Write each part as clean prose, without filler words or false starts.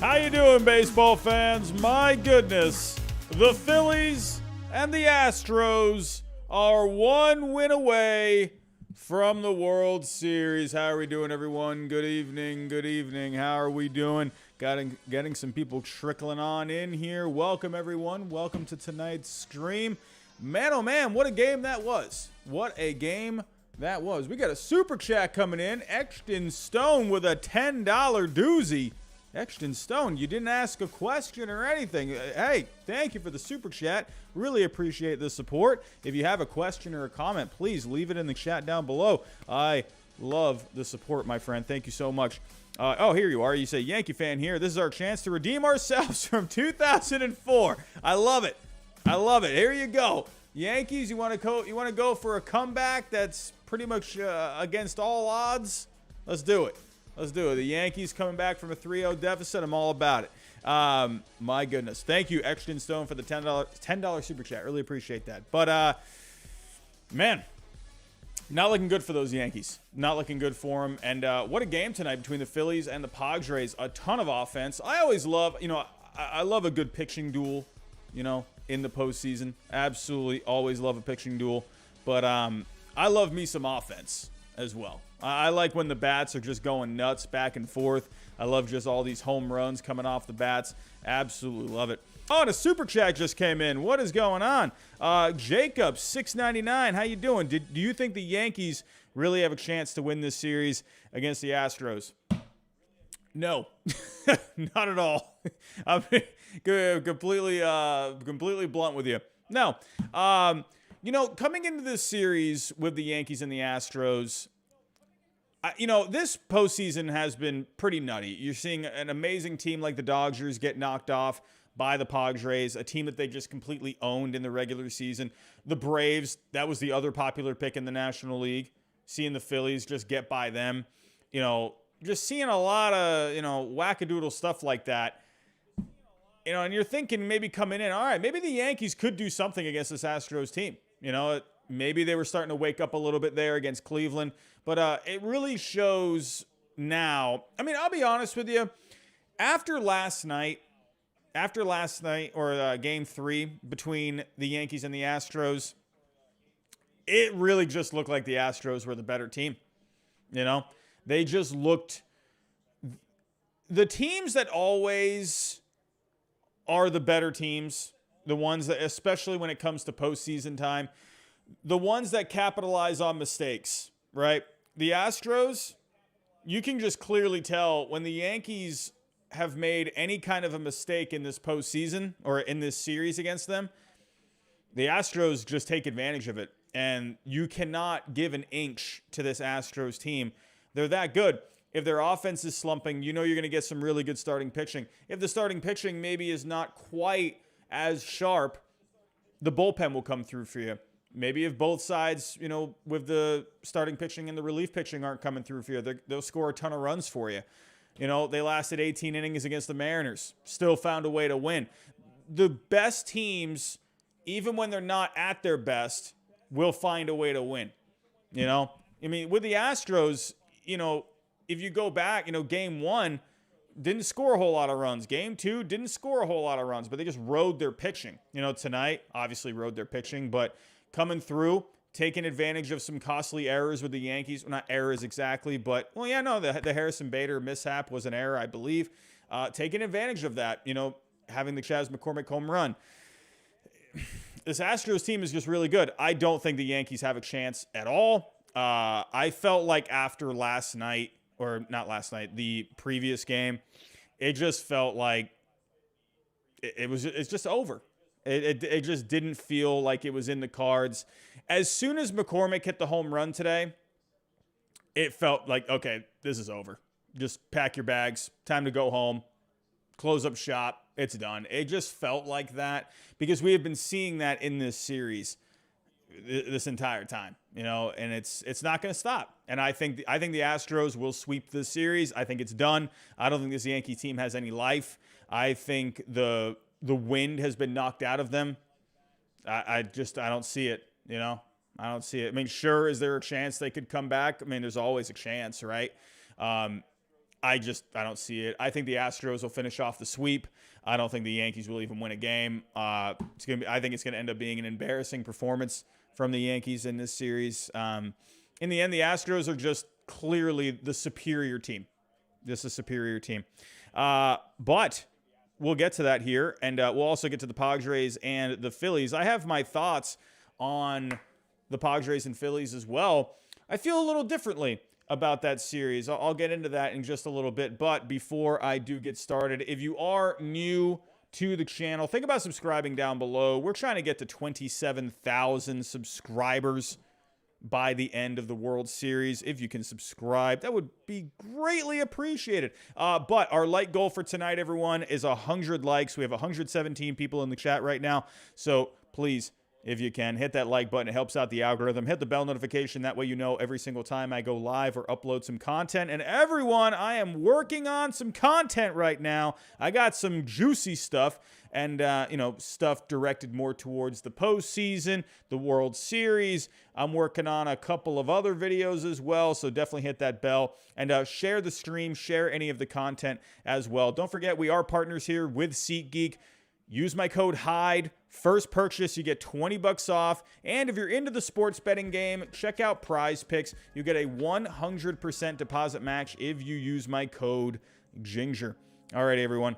How you doing, baseball fans? My goodness, the Phillies and the Astros are one win away from the World Series. How are we doing, everyone? Good evening. Good evening. How are we doing? Getting some people trickling on in here. Welcome, everyone. Welcome to tonight's stream. Man, oh man, what a game that was. What a game that was. We got a super chat coming in. Etched in stone with a $10 doozy. Etched in stone, you didn't ask a question or anything. Hey, thank you for the super chat. Really appreciate the support. If you have a question or a comment, please leave it in the chat down below. I love the support, my friend. Thank you so much. Oh, here you are. You say, Yankee fan here. This is our chance to redeem ourselves from 2004. I love it. I love it. Here you go. Yankees, you want to go for a comeback that's pretty much against all odds? Let's do it. Let's do it. The Yankees coming back from a 3-0 deficit. I'm all about it. My goodness. Thank you, Exton Stone, for the $10 super chat. Really appreciate that. But, man, not looking good for those Yankees. Not looking good for them. And what a game tonight between the Phillies and the Padres. A ton of offense. I always love, I love a good pitching duel, in the postseason. Absolutely always love a pitching duel. But I love me some offense as well. I like when the bats are just going nuts back and forth. I love just all these home runs coming off the bats. Absolutely love it. Oh, and a super chat just came in. What is going on? Jacob, $6.99. How you doing? Do you think the Yankees really have a chance to win this series against the Astros? No, not at all. I'm completely blunt with you. No. Coming into this series with the Yankees and the Astros, this postseason has been pretty nutty. You're seeing an amazing team like the Dodgers get knocked off by the Padres, a team that they just completely owned in the regular season. The Braves, that was the other popular pick in the National League. Seeing the Phillies just get by them. Just seeing a lot of, wackadoodle stuff like that. And you're thinking maybe coming in, all right, maybe the Yankees could do something against this Astros team. Maybe they were starting to wake up a little bit there against Cleveland. But it really shows now. I mean, I'll be honest with you. After last night, or Game 3 between the Yankees and the Astros, it really just looked like the Astros were the better team. They just looked. The teams that always are the better teams, the ones that, especially when it comes to postseason time, the ones that capitalize on mistakes, right? The Astros, you can just clearly tell when the Yankees have made any kind of a mistake in this postseason or in this series against them, the Astros just take advantage of it. And you cannot give an inch to this Astros team. They're that good. If their offense is slumping, you're going to get some really good starting pitching. If the starting pitching maybe is not quite as sharp, the bullpen will come through for you. Maybe if both sides, with the starting pitching and the relief pitching aren't coming through for you, they'll score a ton of runs for you. They lasted 18 innings against the Mariners. Still found a way to win. The best teams, even when they're not at their best, will find a way to win. With the Astros, if you go back, Game 1 didn't score a whole lot of runs. Game 2 didn't score a whole lot of runs, but they just rode their pitching. Tonight, obviously rode their pitching, but coming through, taking advantage of some costly errors with the Yankees. Well, not errors exactly, but, the Harrison Bader mishap was an error, I believe. Taking advantage of that, having the Chas McCormick home run. This Astros team is just really good. I don't think the Yankees have a chance at all. I felt like after last night, or not last night, the previous game, it just felt like it's just over. It just didn't feel like it was in the cards. As soon as McCormick hit the home run today, it felt like, okay, this is over. Just pack your bags. Time to go home. Close up shop. It's done. It just felt like that because we have been seeing that in this series this entire time, and it's not going to stop. And I think the Astros will sweep this series. I think it's done. I don't think this Yankee team has any life. I think the wind has been knocked out of them. I don't see it, I don't see it. I mean, sure, is there a chance they could come back? I mean, there's always a chance, right? I don't see it. I think the Astros will finish off the sweep. I don't think the Yankees will even win a game. I think it's going to end up being an embarrassing performance from the Yankees in this series. In the end, the Astros are just clearly the superior team. Just a superior team. But we'll get to that here, and we'll also get to the Padres and the Phillies. I have my thoughts on the Padres and Phillies as well. I feel a little differently about that series. I'll get into that in just a little bit. But before I do get started, if you are new to the channel, think about subscribing down below. We're trying to get to 27,000 subscribers by the end of the World Series. If you can subscribe, that would be greatly appreciated. But our like goal for tonight, everyone, is 100 likes. We have 117 people in the chat right now. So please, if you can, hit that like button. It helps out the algorithm. Hit the bell notification. That way you know every single time I go live or upload some content. And everyone, I am working on some content right now. I got some juicy stuff and, stuff directed more towards the postseason, the World Series. I'm working on a couple of other videos as well, so definitely hit that bell and share the stream, share any of the content as well. Don't forget, we are partners here with SeatGeek. Use my code HYDE. First purchase, you get $20 off. And if you're into the sports betting game, check out Prize Picks. You get a 100% deposit match if you use my code GINGER. All right, everyone.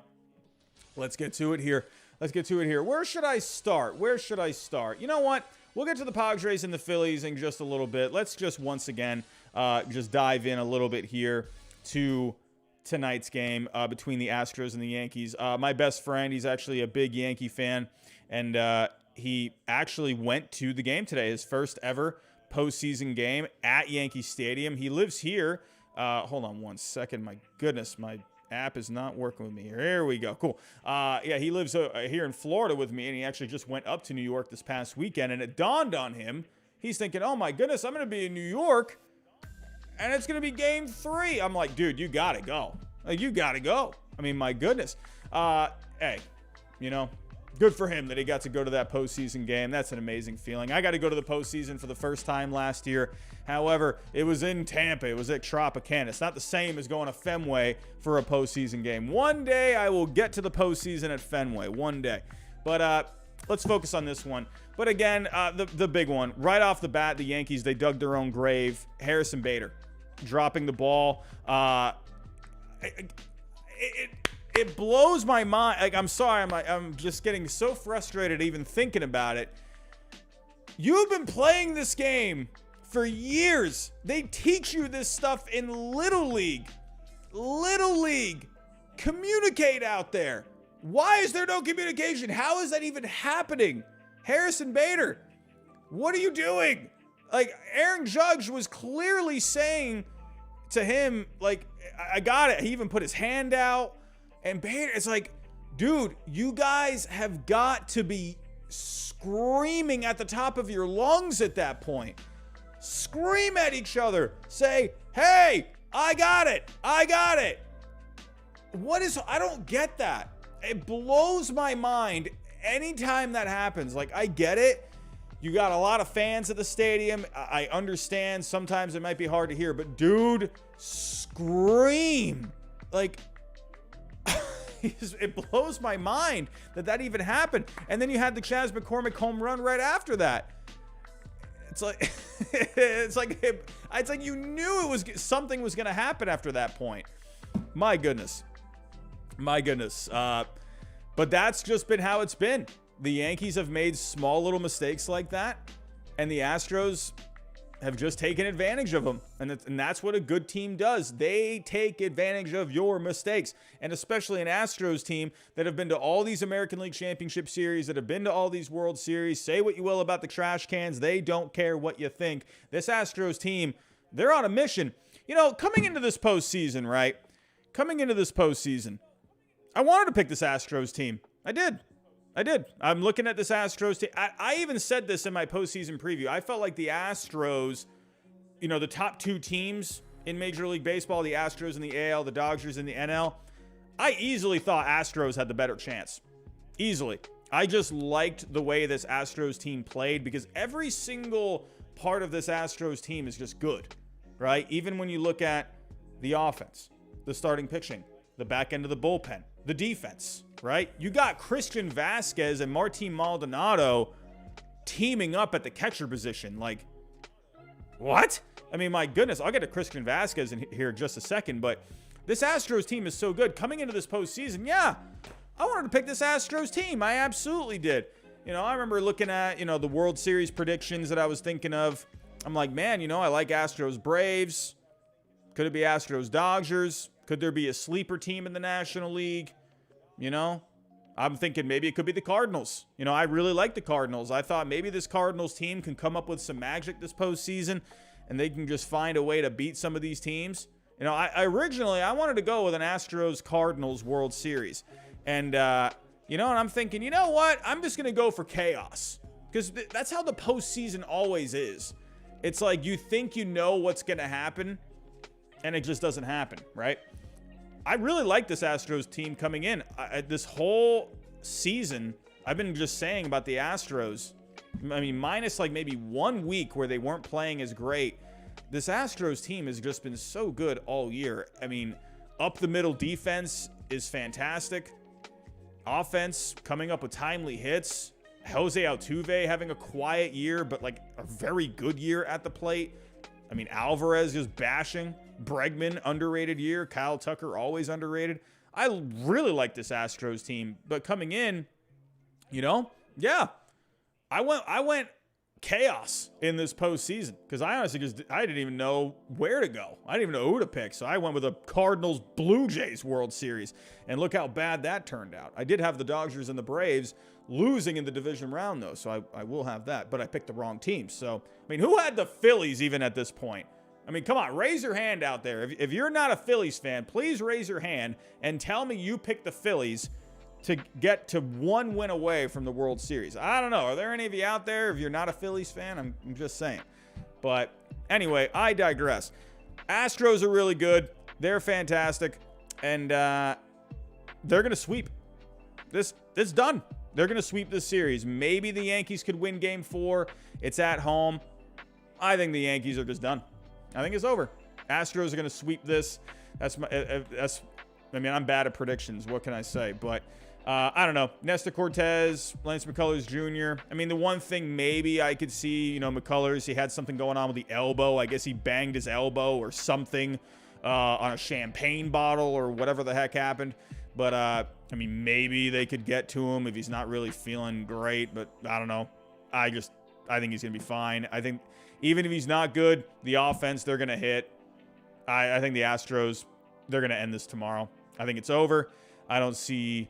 Let's get to it here. Where should I start? You know what? We'll get to the Padres and the Phillies in just a little bit. Let's just once again just dive in a little bit here to tonight's game between the Astros and the Yankees. My best friend, he's actually a big Yankee fan, and he actually went to the game today, his first ever postseason game at Yankee Stadium. He lives here. Hold on one second. My goodness, my app is not working with me here. There we go. Cool. Yeah, he lives here in Florida with me, and he actually just went up to New York this past weekend, and it dawned on him. He's thinking, oh my goodness, I'm going to be in New York, and it's going to be game 3. I'm like, dude, you got to go. You got to go. I mean, my goodness. Hey, good for him that he got to go to that postseason game. That's an amazing feeling. I got to go to the postseason for the first time last year. However, it was in Tampa. It was at Tropicana. It's not the same as going to Fenway for a postseason game. One day I will get to the postseason at Fenway. One day. But let's focus on this one. But again, the big one. Right off the bat, the Yankees, they dug their own grave. Harrison Bader dropping the ball. It blows my mind. Like, I'm sorry. I'm just getting so frustrated even thinking about it. You've been playing this game for years. They teach you this stuff in Little League. Little League. Communicate out there. Why is there no communication? How is that even happening? Harrison Bader, what are you doing? Like, Aaron Judge was clearly saying to him, like, I got it. He even put his hand out. And Bader, it's like, dude, you guys have got to be screaming at the top of your lungs at that point. Scream at each other. Say, hey, I got it. I got it. I don't get that. It blows my mind anytime that happens. Like, I get it. You got a lot of fans at the stadium. I understand. Sometimes it might be hard to hear, but dude, scream. Like, it blows my mind that even happened. And then you had the Chas McCormick home run right after that. It's like, it's like you knew something was going to happen after that point. My goodness. But that's just been how it's been. The Yankees have made small little mistakes like that, and the Astros have just taken advantage of them. And that's what a good team does. They take advantage of your mistakes. And especially an Astros team that have been to all these American League Championship Series, that have been to all these World Series. Say what you will about the trash cans. They don't care what you think. This Astros team, they're on a mission. Coming into this postseason, right? I wanted to pick this Astros team. I did. I'm looking at this Astros team. I even said this in my postseason preview. I felt like the Astros, the top 2 teams in Major League Baseball, the Astros in the AL, the Dodgers in the NL. I easily thought Astros had the better chance. Easily. I just liked the way this Astros team played because every single part of this Astros team is just good, right? Even when you look at the offense. the starting pitching, the back end of the bullpen, the defense, right? You got Christian Vasquez and Martin Maldonado teaming up at the catcher position. Like, what? I mean, my goodness, I'll get to Christian Vasquez in here in just a second, but this Astros team is so good. Coming into this postseason, yeah, I wanted to pick this Astros team. I absolutely did. You know, I remember looking at, you know, the World Series predictions that I was thinking of. I'm like, man, you know, I like Astros Braves. Could it be Astros Dodgers? Could there be a sleeper team in the National League? You know, I'm thinking maybe it could be the Cardinals. You know, I really like the Cardinals. I thought maybe this Cardinals team can come up with some magic this postseason and they can just find a way to beat some of these teams. You know, I originally wanted to go with an Astros Cardinals World Series. And, you know, and I'm thinking, you know what? I'm just going to go for chaos. Because that's how the postseason always is. It's like you think you know what's going to happen, and it just doesn't happen, right? I really like this Astros team coming in. This whole season, I've been just saying about the Astros. I mean, minus like maybe 1 week where they weren't playing as great. This Astros team has just been so good all year. I mean, up the middle defense is fantastic. Offense coming up with timely hits. Jose Altuve having a quiet year, but like a very good year at the plate. I mean, Alvarez just bashing. Bregman, underrated year. Kyle Tucker, always underrated. I really like this Astros team, but coming in, you know, yeah, I went chaos in this postseason because I honestly I didn't even know where to go. I didn't even know who to pick, so I went with a Cardinals Blue Jays World Series, and look how bad that turned out. I did have the Dodgers and the Braves losing in the division round, though, so I will have that, but I picked the wrong team. So, I mean, who had the Phillies even at this point? I mean, come on, raise your hand out there. If you're not a Phillies fan, please raise your hand and tell me you picked the Phillies to get to 1 win away from the World Series. I don't know. Are there any of you out there? If you're not a Phillies fan, I'm just saying. But anyway, I digress. Astros are really good. They're fantastic. And they're going to sweep. It's done. They're going to sweep this series. Maybe the Yankees could win Game 4. It's at home. I think the Yankees are just done. I think it's over. Astros are going to sweep this. I mean, I'm bad at predictions. What can I say? But I don't know. Nestor Cortez, Lance McCullers Jr. I mean, the one thing maybe I could see, you know, McCullers, he had something going on with the elbow. I guess he banged his elbow or something on a champagne bottle or whatever the heck happened. But, I mean, maybe they could get to him if he's not really feeling great. But I don't know. I think he's going to be fine. I think even if he's not good, the offense, they're going to hit. I think the Astros, they're going to end this tomorrow. I think it's over. I don't see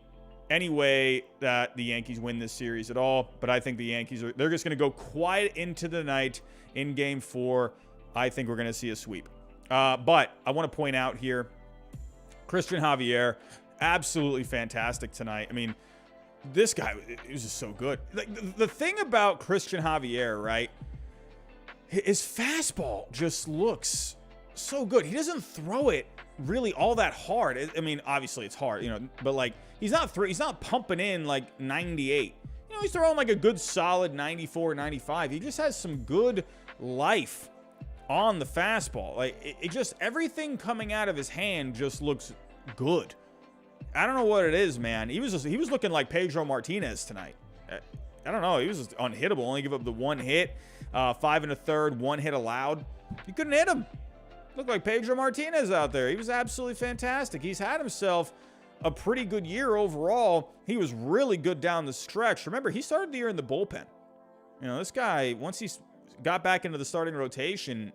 any way that the Yankees win this series at all. But I think the Yankees, they're just going to go quiet into the night in Game 4. I think we're going to see a sweep. But I want to point out here, Christian Javier, absolutely fantastic tonight. I mean, this guy, he was just so good. Like, the thing about Christian Javier, right, his fastball just looks so good. He doesn't throw it really all that hard. I mean, obviously it's hard, you know, but like he's not pumping in like 98. You know, he's throwing like a good solid 94, 95. He just has some good life on the fastball. Like it just, everything coming out of his hand just looks good. I don't know what it is, man. He was looking like Pedro Martinez tonight. I don't know. He was just unhittable. Only give up the 1 hit, 5 1/3, 1 hit allowed. You couldn't hit him. Looked like Pedro Martinez out there. He was absolutely fantastic. He's had himself a pretty good year overall. He was really good down the stretch. Remember, he started the year in the bullpen. You know, this guy, once he got back into the starting rotation,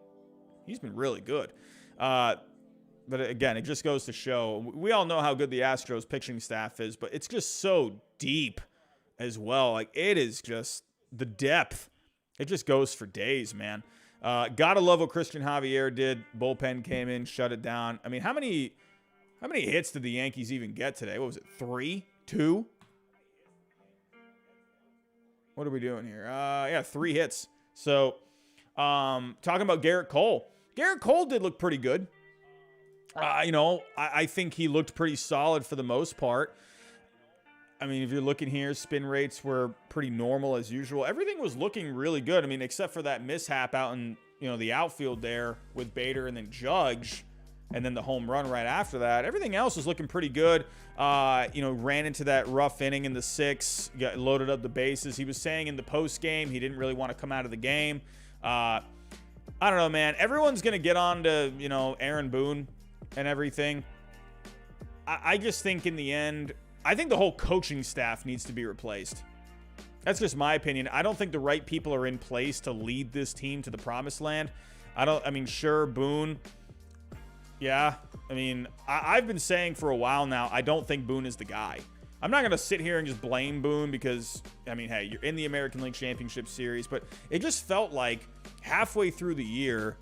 he's been really good. But again, it just goes to show, we all know how good the Astros pitching staff is, but it's just so deep as well. Like, it is just the depth. It just goes for days, man. Gotta love what Christian Javier did. Bullpen came in, shut it down. I mean, how many hits did the Yankees even get today? What was it? 3? 2? What are we doing here? Yeah, 3 hits. So, talking about Garrett Cole. Garrett Cole did look pretty good. You know, I think he looked pretty solid for the most part. I mean, if you're looking here, spin rates were pretty normal as usual. Everything was looking really good. I mean, except for that mishap out in, you know, the outfield there with Bader and then Judge. and then the home run right after that. Everything else was looking pretty good. Ran into that rough inning in the 6th, got loaded up the bases. He was saying in the post game he didn't really want to come out of the game. I don't know, man. Everyone's going to get on to, Aaron Boone and everything. I just think in the end, I think the whole coaching staff needs to be replaced. That's just my opinion. I don't think the right people are in place to lead this team to the promised land. Sure, Boone. Yeah. I've been saying for a while now, I don't think Boone is the guy. I'm not going to sit here and just blame Boone because, hey, you're in the American League Championship Series, but it just felt like halfway through the year,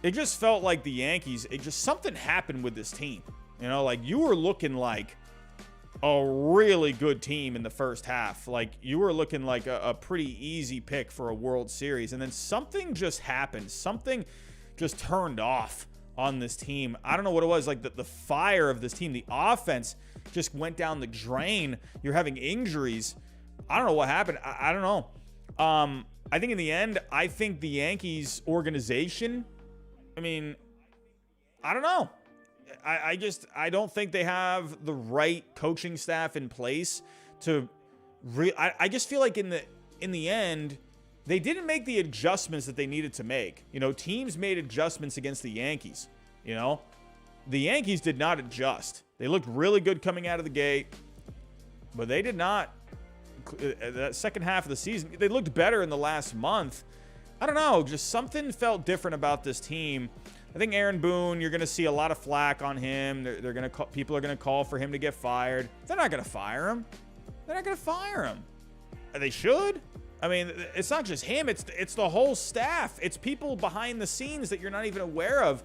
it just felt like the Yankees, something happened with this team. You were looking like a really good team in the first half. Like, you were looking like a pretty easy pick for a World Series. And then something just happened. Something just turned off on this team. I don't know what it was. Like, the fire of this team, the offense just went down the drain. You're having injuries. I don't know what happened. I don't know. I think in the end, I think the Yankees organization, I don't know. I don't think they have the right coaching staff in place to I just feel like in the end, they didn't make the adjustments that they needed to make. Teams made adjustments against the Yankees. The Yankees did not adjust. They looked really good coming out of the gate, but they did not. That second half of the season, they looked better in the last month. I don't know, just something felt different about this team. I think Aaron Boone, you're going to see a lot of flack on him. People are going to call for him to get fired. They're not going to fire him. They're not going to fire him. They should. It's not just him. It's the whole staff. It's people behind the scenes that you're not even aware of.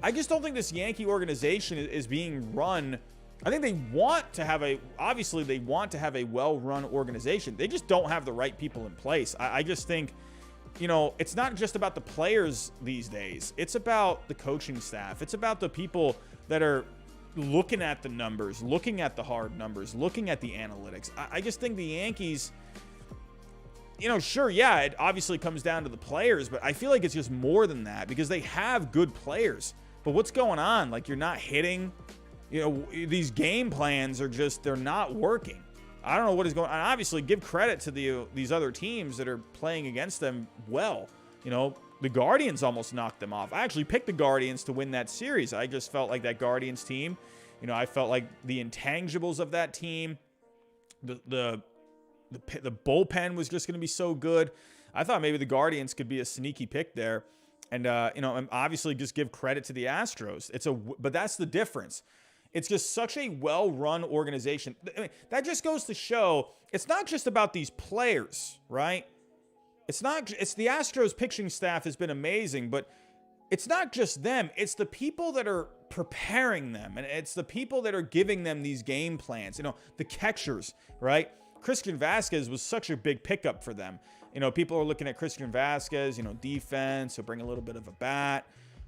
I just don't think this Yankee organization is being run. I think they want to have a well-run organization. They just don't have the right people in place. I just think, it's not just about the players these days. It's about the coaching staff. It's about the people that are looking at the numbers, looking at the hard numbers, looking at the analytics. I just think the Yankees, sure, yeah, it obviously comes down to the players, but I feel like it's just more than that because they have good players. But what's going on? Like, you're not hitting. These game plans are they're not working. I don't know what is going on. Obviously, give credit to these other teams that are playing against them well. The Guardians almost knocked them off. I actually picked the Guardians to win that series. I just felt like that Guardians team, I felt like the intangibles of that team, the bullpen was just going to be so good. I thought maybe the Guardians could be a sneaky pick there. And, obviously just give credit to the Astros. But that's the difference. It's just such a well-run organization. That just goes to show it's not just about these players, right? It's the Astros pitching staff has been amazing, but it's not just them. It's the people that are preparing them, and it's the people that are giving them these game plans. The catchers, right? Christian Vasquez was such a big pickup for them. People are looking at Christian Vasquez, defense, he'll bring a little bit of a bat,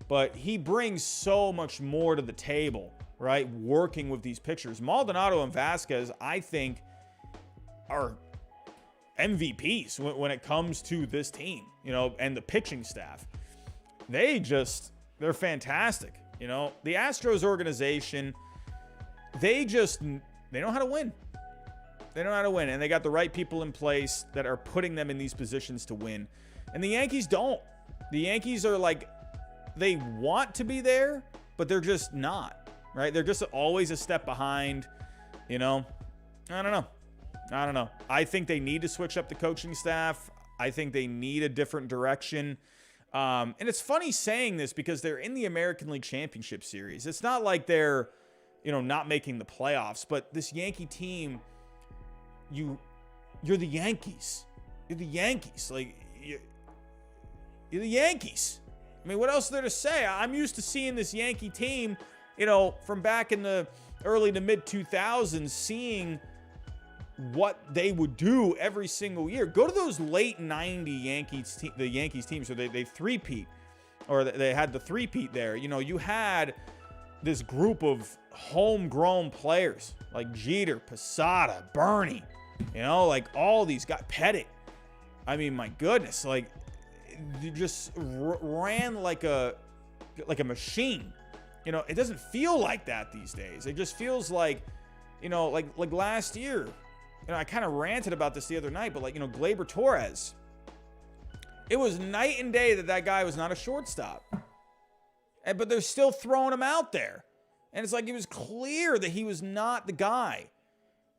but he brings so much more to the table, right? Working with these pitchers. Maldonado and Vasquez, I think, are MVPs when it comes to this team, and the pitching staff. They're fantastic. The Astros organization, they know how to win. They know how to win, and they got the right people in place that are putting them in these positions to win. And the Yankees don't. The Yankees are like, they want to be there, but they're just not, right? They're just always a step behind, I don't know. I think they need to switch up the coaching staff. I think they need a different direction. And it's funny saying this because they're in the American League Championship Series. It's not like they're, not making the playoffs, but this Yankee team, you're the Yankees. You're the Yankees. Like, you're the Yankees. What else is there to say? I'm used to seeing this Yankee team, from back in the early to mid 2000s, seeing what they would do every single year. Go to those late 90 the Yankees teams where they three-peat, or they had the three-peat there. You had this group of homegrown players like Jeter, Posada, Bernie, like all these guys, Pettit. My goodness, you just ran like a machine. it doesn't feel like that these days. It just feels like, like last year. I kind of ranted about this the other night, but Gleyber Torres. It was night and day that guy was not a shortstop. But they're still throwing him out there. And it's like it was clear that he was not the guy.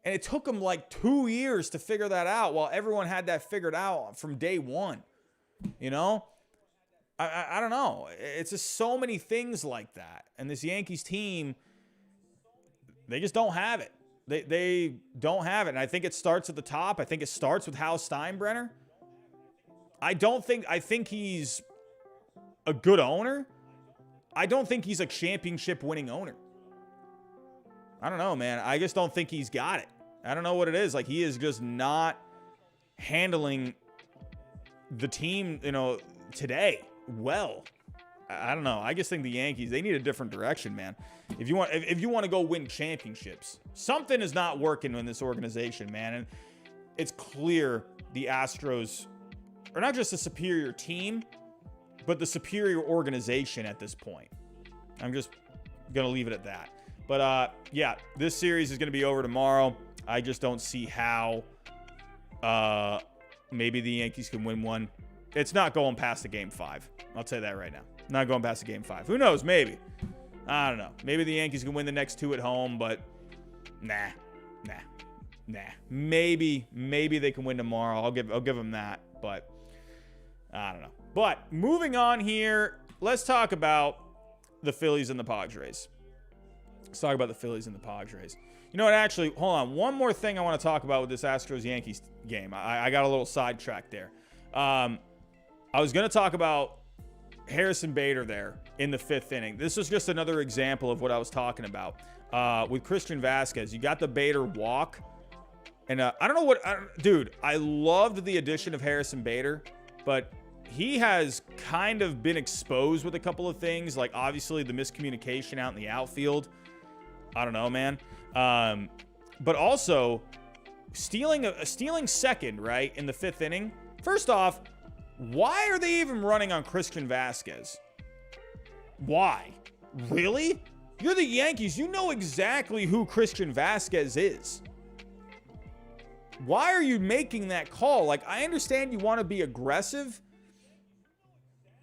And it took him like 2 years to figure that out while everyone had that figured out from day one. I don't know. It's just so many things like that. And this Yankees team, they just don't have it. They don't have it. And I think it starts at the top. I think it starts with Hal Steinbrenner. I think he's a good owner. I don't think he's a championship winning owner. I don't know, man. I just don't think he's got it. I don't know what it is. Like, he is just not handling the team, today well. I don't know. I just think the Yankees, they need a different direction, man. If you want to go win championships, something is not working in this organization, man. And it's clear the Astros are not just a superior team, but the superior organization at this point. I'm just going to leave it at that. But, yeah, this series is going to be over tomorrow. I just don't see how maybe the Yankees can win one. It's not going past the Game 5. I'll tell you that right now. Not going past the Game 5. Who knows? Maybe. I don't know. Maybe the Yankees can win the next 2 at home, but nah. Maybe they can win tomorrow. I'll give them that, but I don't know. But moving on here, let's talk about the Phillies and the Padres. Let's talk about the Phillies and the Padres. You know what? Actually, hold on. One more thing I want to talk about with this Astros-Yankees game. I got a little sidetracked there. I was going to talk about Harrison Bader there in the 5th inning. This is just another example of what I was talking about. With Christian Vasquez, you got the Bader walk. And I don't know what... dude, I loved the addition of Harrison Bader, but he has kind of been exposed with a couple of things, like obviously the miscommunication out in the outfield. I don't know, man. But also stealing second, right, in the 5th inning. First off, why are they even running on Christian Vasquez? Why? Really? You're the Yankees. You know exactly who Christian Vasquez is. Why are you making that call? Like, I understand you want to be aggressive,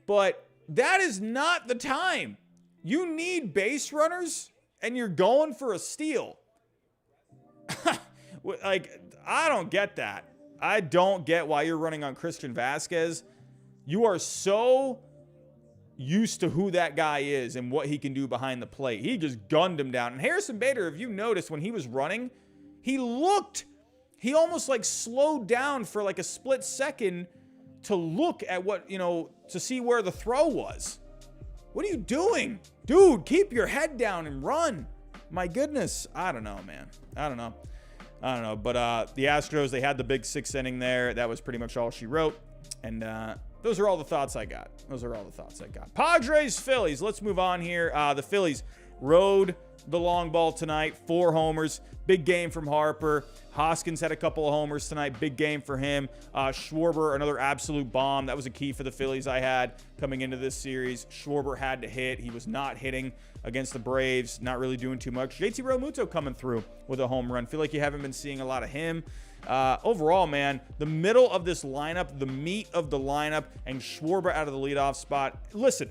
but that is not the time. You need base runners, and you're going for a steal. Like, I don't get that. I don't get why you're running on Christian Vasquez. You are so used to who that guy is and what he can do behind the plate. He just gunned him down. And Harrison Bader, if you noticed when he was running, he almost like slowed down for like a split second to look at what, to see where the throw was. What are you doing? Dude, keep your head down and run. My goodness. I don't know, man. I don't know. But the Astros, they had the big 6th inning there. That was pretty much all she wrote. And those are all the thoughts I got. Padres, Phillies. Let's move on here. The Phillies rode the long ball tonight. 4 homers. Big game from Harper. Hoskins had a couple of homers tonight. Big game for him. Schwarber, another absolute bomb. That was a key for the Phillies I had coming into this series. Schwarber had to hit. He was not hitting against the Braves. Not really doing too much. JT Realmuto coming through with a home run. Feel like you haven't been seeing a lot of him. Overall, man, the middle of this lineup, the meat of the lineup, and Schwarber out of the leadoff spot. Listen,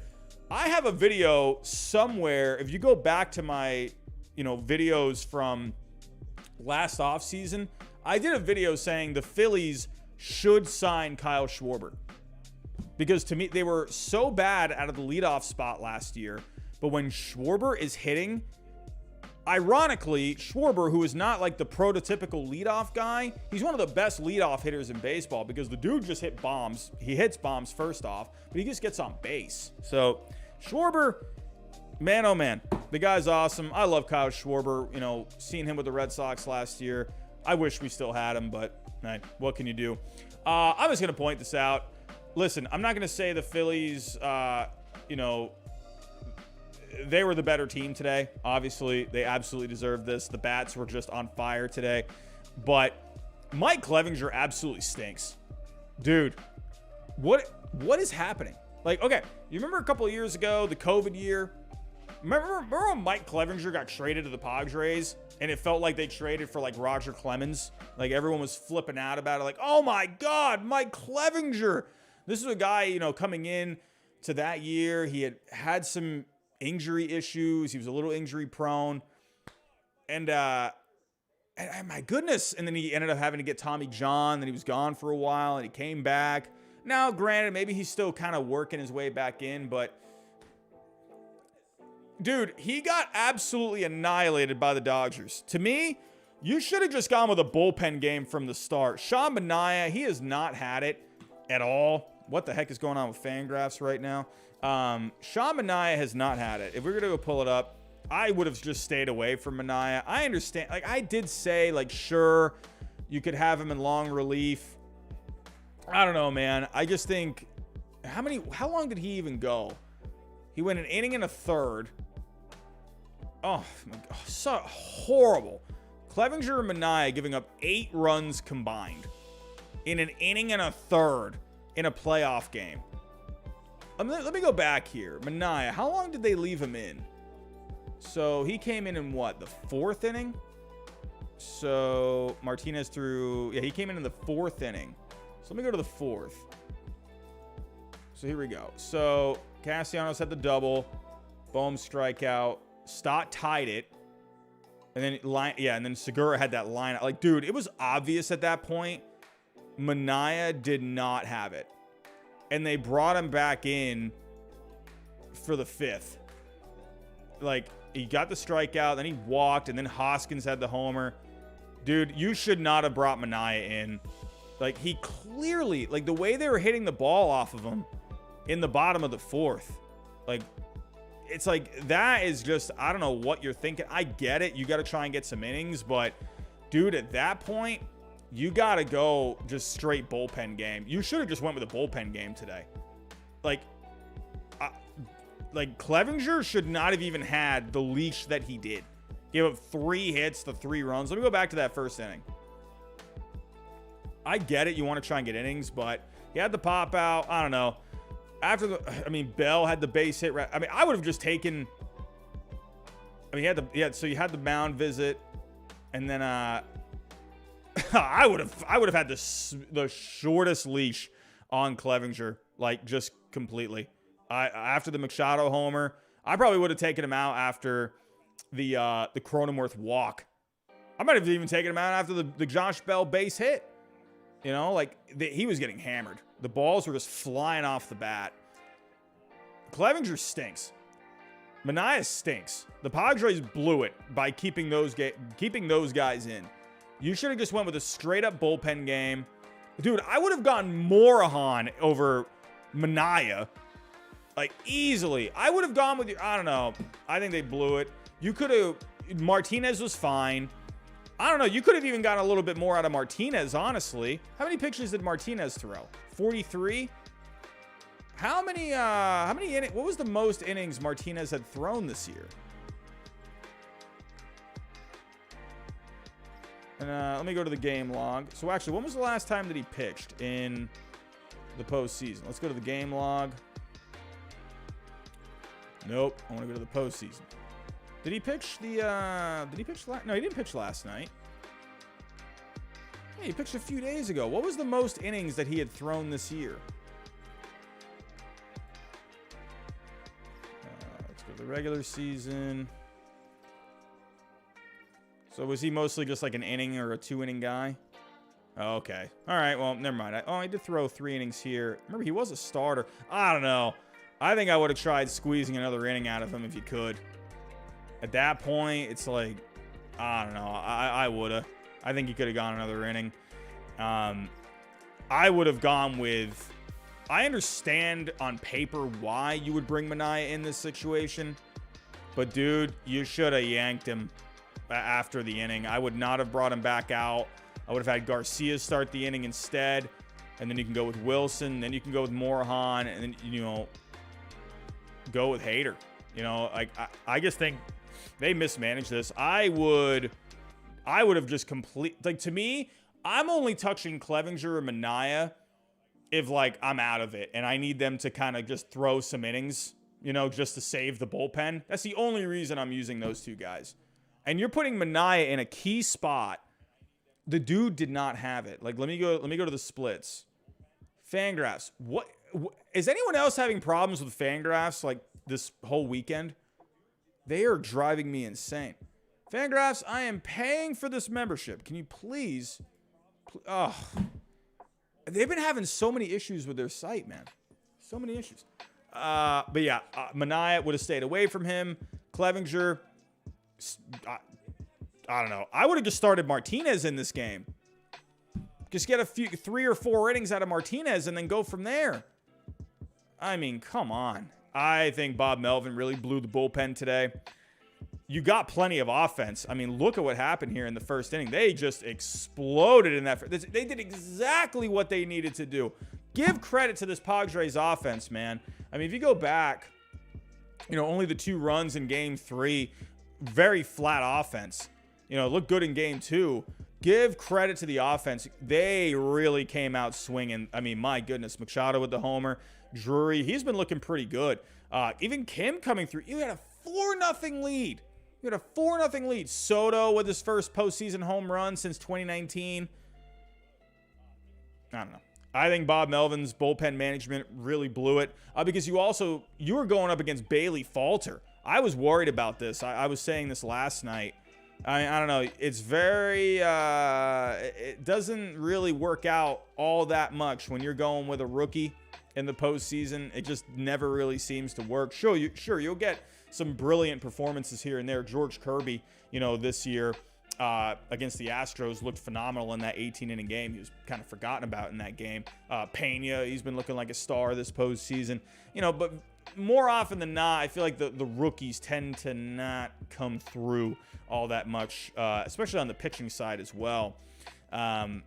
I have a video somewhere. If you go back to my, videos from last offseason, I did a video saying the Phillies should sign Kyle Schwarber. Because to me, they were so bad out of the leadoff spot last year. But when Schwarber is hitting, ironically, Schwarber, who is not like the prototypical leadoff guy, he's one of the best leadoff hitters in baseball because the dude just hit bombs. He hits bombs first off, but he just gets on base. So Schwarber, man, oh man, the guy's awesome. I love Kyle Schwarber. Seeing him with the Red Sox last year, I wish we still had him, but what can you do? I'm just going to point this out. Listen, I'm not going to say the Phillies, they were the better team today. Obviously, they absolutely deserved this. The bats were just on fire today. But Mike Clevinger absolutely stinks. Dude, what is happening? Like, okay, you remember a couple of years ago, the COVID year? Remember when Mike Clevinger got traded to the Padres and it felt like they traded for like Roger Clemens? Like everyone was flipping out about it. Like, oh my God, Mike Clevinger. This is a guy, you know, coming in to that year. He had some injury issues. He was a little injury prone. And my goodness. And then he ended up having to get Tommy John. Then he was gone for a while and he came back. Now, granted, maybe he's still kind of working his way back in, but dude, he got absolutely annihilated by the Dodgers. To me, you should have just gone with a bullpen game from the start. Sean Manaea, he has not had it at all. What the heck is going on with Fangraphs right now? Sean Manaea has not had it. If we were going to go pull it up, I would have just stayed away from Manaea. I understand. Like, I did say, like, sure, you could have him in long relief. I don't know, man. I just think, how long did he even go? He went an inning and a third. Oh, my God. So horrible. Clevinger and Manaea giving up 8 runs combined in an inning and a third in a playoff game. Let me go back here. Manaea, how long did they leave him in? So he came in what? The 4th inning? So Martinez threw... Yeah, he came in the 4th inning. So let me go to the 4th. So here we go. So Castellanos had the double. Bohm strikeout. Stott tied it. And then Segura had that line. Like, dude, it was obvious at that point. Manaea did not have it. And they brought him back in for the 5th. Like, he got the strikeout, then he walked, and then Hoskins had the homer. Dude, you should not have brought Manaea in. Like, he clearly, like, the way they were hitting the ball off of him in the bottom of the 4th, like, it's like, that is just, I don't know what you're thinking. I get it. You got to try and get some innings, but, dude, at that point, you got to go just straight bullpen game. You should have just went with a bullpen game today. Like Clevinger should not have even had the leash that he did. Gave up 3 hits to 3 runs. Let me go back to that 1st inning. I get it. You want to try and get innings, but he had the pop out. I don't know. Bell had the base hit. I would have just taken. So you had the mound visit, and then I would have had the shortest leash on Clevinger, like just completely. After the Machado homer, I probably would have taken him out after the Cronenworth walk. I might have even taken him out after the Josh Bell base hit. You know, like he was getting hammered. The balls were just flying off the bat. Clevinger stinks. Manaea stinks. The Padres blew it by keeping those guys in. You should have just went with a straight up bullpen game. Dude, I would have gone Morahan over Manaea. Like, easily. I would have gone with you. I don't know. I think they blew it. You could have... Martinez was fine. I don't know. You could have even gotten a little bit more out of Martinez, honestly. How many pitches did Martinez throw? 43? How many innings... What was the most innings Martinez had thrown this year? And let me go to the game log. So, actually, when was the last time that he pitched in the postseason? Let's go to the game log. Nope. I want to go to the postseason. Did he pitch the, no, he didn't pitch last night. Yeah, he pitched a few days ago. What was the most innings that he had thrown this year? Let's go to the regular season. So was he mostly just like an inning or a 2-inning guy? Oh, okay. All right. Well, never mind. He did throw 3 innings here. Remember, he was a starter. I don't know. I think I would have tried squeezing another inning out of him if you could. At that point, it's like, I don't know. I would have. I think he could have gone another inning. I would have gone with... I understand on paper why you would bring Manaea in this situation. But, dude, you should have yanked him after the inning. I would not have brought him back out. I would have had Garcia start the inning instead. And then you can go with Wilson. Then you can go with Morahan. And then, you know... go with Hader. You know, like I just think they mismanaged this. I would have just to me, I'm only touching Clevinger and Manaea if like I'm out of it and I need them to kind of just throw some innings you know, just to save the bullpen. That's the only reason I'm using those two guys. And you're putting Manaea in a key spot. The dude did not have it. Like, let me go to the splits. Fangraphs. What is anyone else having problems with Fangraphs like this whole weekend? They are driving me insane. Fangraphs, I am paying for this membership. Can you please? Oh, they've been having so many issues with their site, man. So many issues. But yeah, Manaea would have stayed away from him. Clevinger, I don't know. I would have just started Martinez in this game. Just get 3 or 4 innings out of Martinez and then go from there. I mean, come on. I think Bob Melvin really blew the bullpen today. You got plenty of offense. I mean, look at what happened here in the first inning. They just exploded in that. They did exactly what they needed to do. Give credit to this Padres offense, man. I mean, if you go back, you know, only the 2 runs in game 3, very flat offense. You know, looked good in game 2. Give credit to the offense. They really came out swinging. I mean, my goodness, Machado with the homer. Drury, he's been looking pretty good. Even Kim coming through. You had a 4-0 lead. You had a 4-0 lead. Soto with his first postseason home run since 2019. I don't know. I think Bob Melvin's bullpen management really blew it because you were going up against Bailey Falter. I was worried about this. I was saying this last night. I don't know. It's very, it doesn't really work out all that much when you're going with a rookie in the postseason. It just never really seems to work. Sure, you'll get some brilliant performances here and there. George Kirby, you know, this year against the Astros looked phenomenal in that 18-inning game. He was kind of forgotten about in that game. Pena, he's been looking like a star this postseason. You know, but more often than not, I feel like the rookies tend to not come through all that much, especially on the pitching side as well. But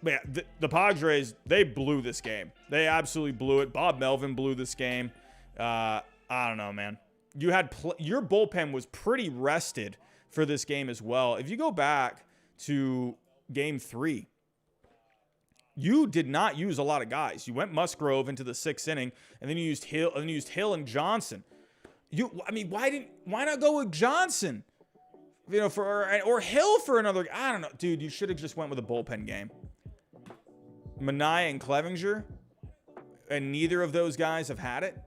yeah, the Padres, they blew this game. They absolutely blew it. Bob Melvin blew this game. I don't know, man. You had your bullpen was pretty rested for this game as well. If you go back to game 3, you did not use a lot of guys. You went Musgrove into the 6th inning, and then you used Hill and Johnson. I mean, why not go with Johnson? You know, or Hill for another. I don't know, dude. You should have just went with a bullpen game. Manaea and Clevinger, and neither of those guys have had it.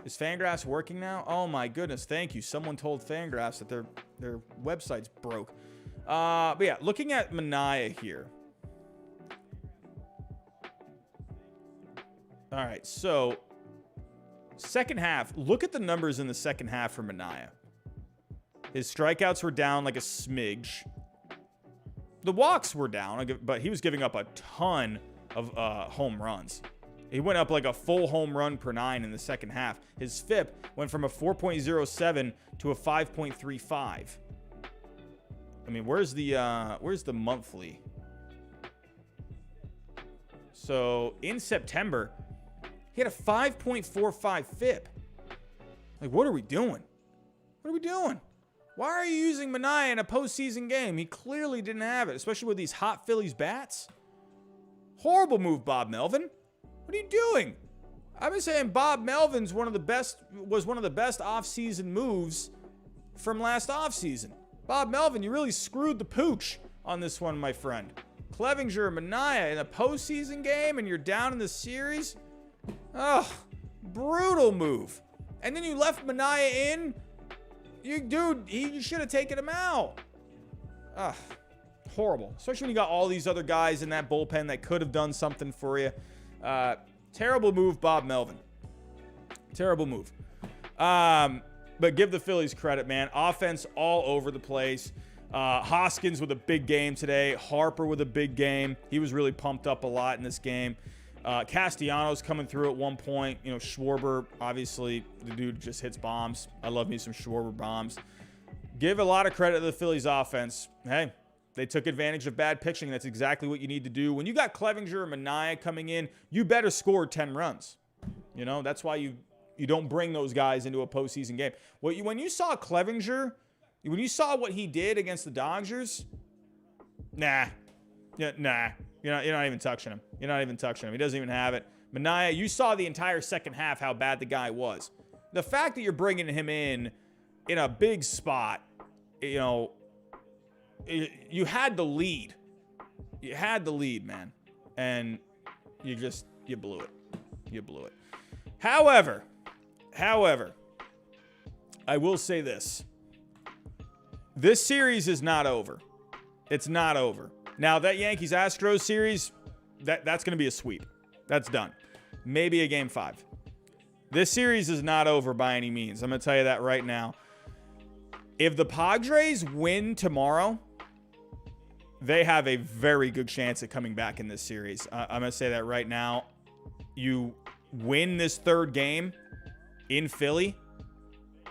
Is Fangraphs working now? Oh my goodness, thank you. Someone told Fangraphs that their website's broke. But yeah, looking at Manaea here. All right, so second half. Look at the numbers in the second half for Manaea. His strikeouts were down like a smidge. The walks were down, but he was giving up a ton of home runs. He went up like a full home run per 9 in the second half. His FIP went from a 4.07 to a 5.35. I mean, where's the monthly? So in September, he had a 5.45 FIP. Like, what are we doing? What are we doing? Why are you using Manaea in a postseason game? He clearly didn't have it, especially with these hot Phillies bats. Horrible move, Bob Melvin. What are you doing? I've been saying Bob Melvin's was one of the best offseason moves from last offseason. Bob Melvin, you really screwed the pooch on this one, my friend. Clevinger and Manaea in a postseason game and you're down in the series? Oh, brutal move. And then you left Manaea in? You should have taken him out. Ugh, horrible. Especially when you got all these other guys in that bullpen that could have done something for you. Terrible move, Bob Melvin. Terrible move. But give the Phillies credit, man. Offense all over the place. Hoskins with a big game today. Harper with a big game. He was really pumped up a lot in this game. Castellanos coming through at one point. You know, Schwarber, obviously, the dude just hits bombs. I love me some Schwarber bombs. Give a lot of credit to the Phillies offense. Hey, they took advantage of bad pitching. That's exactly what you need to do. When you got Clevinger or Manaea coming in, you better score 10 runs. You know, that's why you don't bring those guys into a postseason game. When you saw Clevinger, when you saw what he did against the Dodgers, nah. You're not even touching him. You're not even touching him. He doesn't even have it. Manaea, you saw the entire second half how bad the guy was. the fact that you're bringing him in a big spot, you know, you had the lead. You had the lead, man. And you blew it. You blew it. However, I will say this. This series is not over. It's not over. Now, that Yankees-Astros series, that's going to be a sweep. That's done. Maybe a Game 5. This series is not over by any means. I'm going to tell you that right now. If the Padres win tomorrow, they have a very good chance at coming back in this series. I'm going to say that right now. You win this third game in Philly,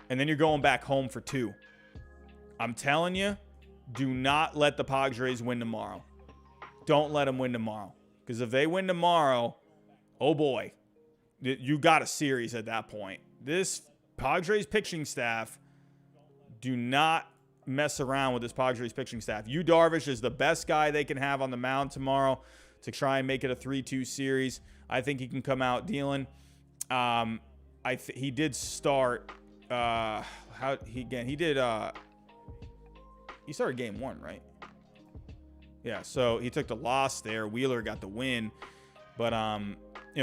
and then you're going back home for 2. I'm telling you, do not let the Padres win tomorrow. Don't let them win tomorrow. Because if they win tomorrow, oh boy, you got a series at that point. This Padres pitching staff, do not mess around with this Padres pitching staff. Yu Darvish is the best guy they can have on the mound tomorrow to try and make it a 3-2 series. I think he can come out dealing. He did start. He started game 1, right? Yeah, so he took the loss there. Wheeler got the win. But,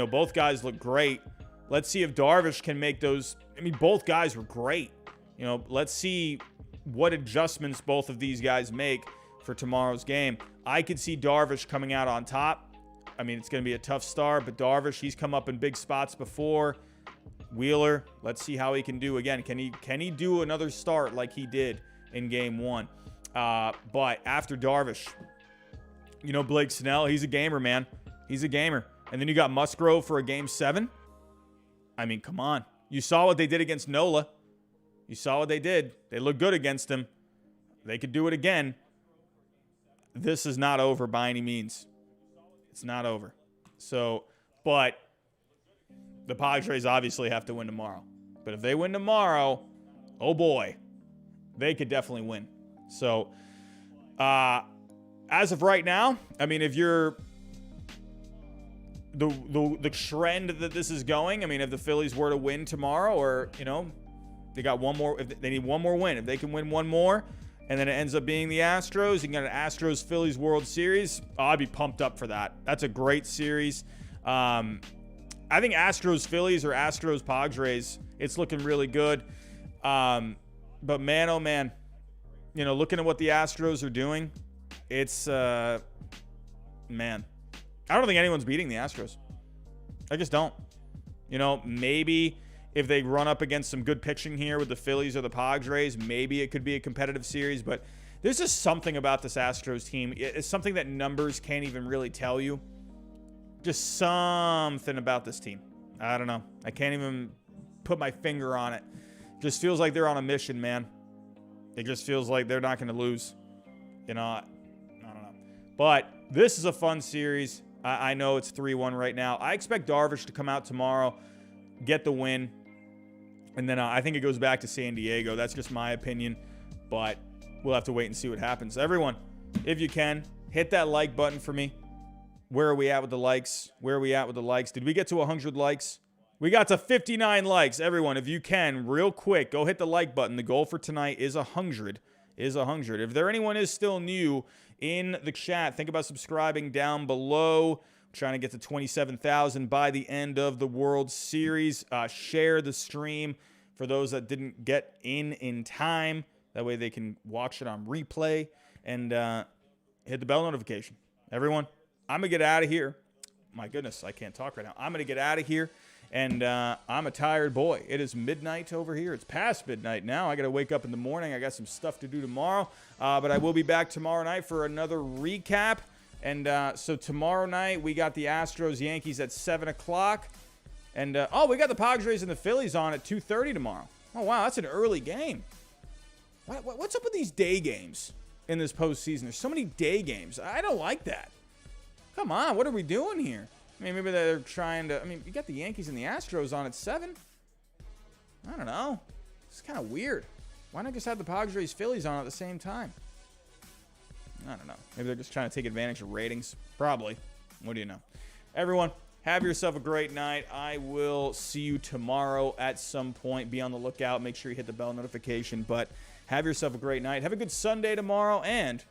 both guys look great. Let's see if Darvish can make those. I mean, both guys were great. Let's see what adjustments both of these guys make for tomorrow's game. I could see Darvish coming out on top. I mean, it's going to be a tough start, but Darvish, he's come up in big spots before. Wheeler, let's see how he can do again. Can he do another start like he did in game 1? But after Darvish, Blake Snell, he's a gamer, man. He's a gamer. And then you got Musgrove for a game 7. I mean, come on. You saw what they did against Nola. You saw what they did. They looked good against him. They could do it again. This is not over by any means. It's not over. So, but the Padres obviously have to win tomorrow. But if they win tomorrow, oh boy, they could definitely win. So, as of right now, I mean, if you're the trend that this is going, I mean, if the Phillies were to win tomorrow, or they got one more, if they need one more win, if they can win one more, and then it ends up being the Astros, you can get an Astros-Phillies World Series. I'd be pumped up for that. That's a great series. I think Astros-Phillies or Astros-Padres, it's looking really good. But man, oh man, looking at what the Astros are doing, it's, man, I don't think anyone's beating the Astros. I just don't. Maybe if they run up against some good pitching here with the Phillies or the Padres, maybe it could be a competitive series. But there's just something about this Astros team. It's something that numbers can't even really tell you. Just something about this team. I don't know. I can't even put my finger on it. Just feels like they're on a mission, man. It just feels like they're not going to lose. I don't know. But this is a fun series. I know it's 3-1 right now. I expect Darvish to come out tomorrow, get the win. And then I think it goes back to San Diego. That's just my opinion. But we'll have to wait and see what happens. Everyone, if you can, hit that like button for me. Where are we at with the likes? Did we get to 100 likes? We got to 59 likes. Everyone, if you can, real quick, go hit the like button. The goal for tonight is 100. If anyone is still new in the chat, think about subscribing down below. Trying to get to 27,000 by the end of the World Series. Share the stream for those that didn't get in time. That way they can watch it on replay. And hit the bell notification. Everyone, I'm going to get out of here. My goodness, I can't talk right now. I'm going to get out of here. And I'm a tired boy. It is midnight over here. It's past midnight now. I got to wake up in the morning. I got some stuff to do tomorrow. But I will be back tomorrow night for another recap. And so tomorrow night, we got the Astros-Yankees at 7 o'clock. And, we got the Padres and the Phillies on at 2:30 tomorrow. Oh, wow, that's an early game. What's up with these day games in this postseason? There's so many day games. I don't like that. Come on, what are we doing here? I mean, maybe they're trying to... I mean, you got the Yankees and the Astros on at 7. I don't know. It's kind of weird. Why not just have the Padres-Phillies on at the same time? I don't know. Maybe they're just trying to take advantage of ratings. Probably. What do you know? Everyone, Have yourself a great night. I will see you tomorrow at some point. Be on the lookout. Make sure you hit the bell notification. But have yourself a great night. Have a good Sunday tomorrow, and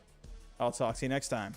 I'll talk to you next time.